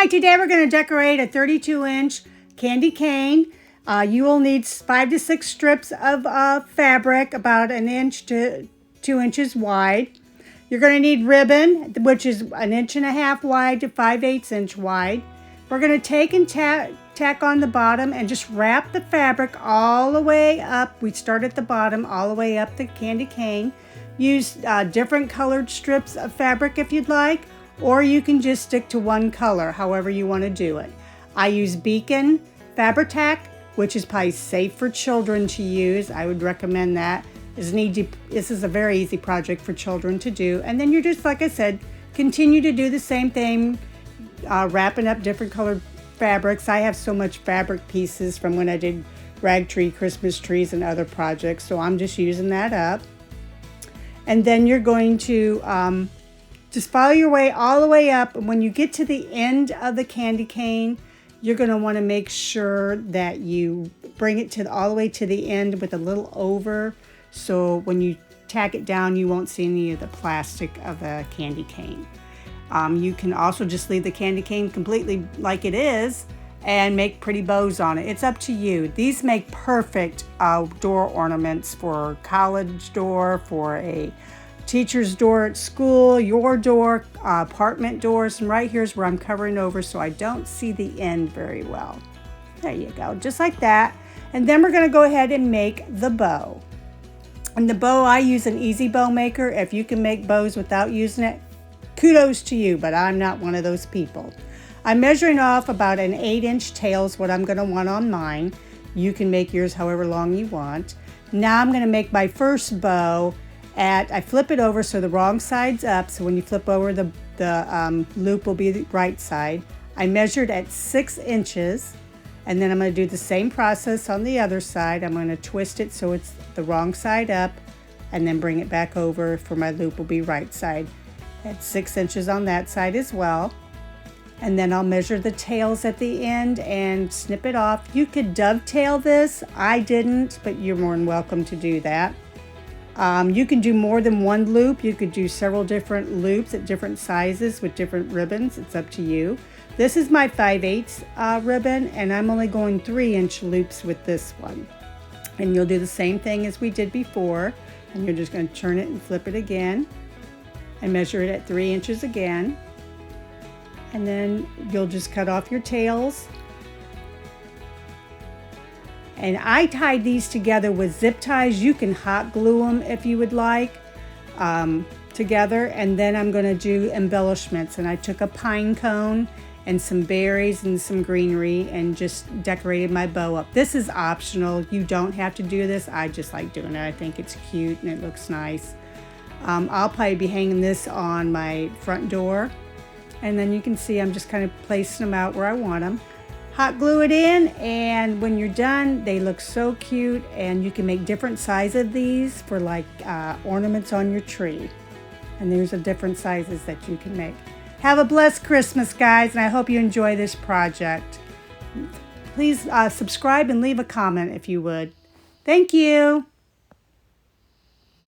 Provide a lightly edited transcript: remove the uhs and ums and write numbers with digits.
Hi, today we're going to decorate a 32-inch candy cane. You will need 5 to 6 strips of fabric, about 1 inch to 2 inches wide. You're going to need ribbon, which is 1.5 inches wide to 5/8 inch wide. We're going to take and tack on the bottom and just wrap the fabric all the way up. We start at the bottom all the way up the candy cane. Use different colored strips of fabric if you'd like, or you can just stick to one color, however you want to do it. I use Beacon Fabri-Tac, which is probably safe for children to use. I would recommend that. This is a very easy project for children to do. And then you're just, like I said, continue to do the same thing, wrapping up different colored fabrics. I have so much fabric pieces from when I did rag tree, Christmas trees, and other projects, so I'm just using that up. And then you're going to just follow your way all the way up. And when you get to the end of the candy cane, you're going to want to make sure that you bring it all the way to the end with a little over. So when you tack it down, you won't see any of the plastic of the candy cane. You can also just leave the candy cane completely like it is and make pretty bows on it. It's up to you. These make perfect door ornaments for a college door, for a teacher's door at school, your door, apartment doors. And right here's where I'm covering over so I don't see the end very well. There you go, just like that. And then we're going to go ahead and make the bow. And the bow, I use an easy bow maker. If you can make bows without using it, kudos to you, but I'm not one of those people. I'm measuring off about an 8-inch tail is what I'm going to want on mine. You can make yours however long you want. Now I'm going to make my first bow. I flip it over so the wrong side's up, so when you flip over, the loop will be the right side. I measured at 6 inches, and then I'm going to do the same process on the other side. I'm going to twist it so it's the wrong side up, and then bring it back over for my loop will be right side. At 6 inches on that side as well. And then I'll measure the tails at the end and snip it off. You could dovetail this. I didn't, but you're more than welcome to do that. You can do more than one loop. You could do several different loops at different sizes with different ribbons. It's up to you. This is my 5/8 ribbon, and I'm only going 3-inch loops with this one. And you'll do the same thing as we did before. And you're just going to turn it and flip it again and measure it at 3 inches again. And then you'll just cut off your tails. And I tied these together with zip ties. You can hot glue them if you would like together. And then I'm going to do embellishments. And I took a pine cone and some berries and some greenery and just decorated my bow up. This is optional. You don't have to do this. I just like doing it. I think it's cute and it looks nice. I'll probably be hanging this on my front door. And then you can see I'm just kind of placing them out where I want them. Hot glue it in, and when you're done, they look so cute, and you can make different sizes of these for like ornaments on your tree. And there's the different sizes that you can make. Have a blessed Christmas, guys, and I hope you enjoy this project. Please subscribe and leave a comment if you would. Thank you.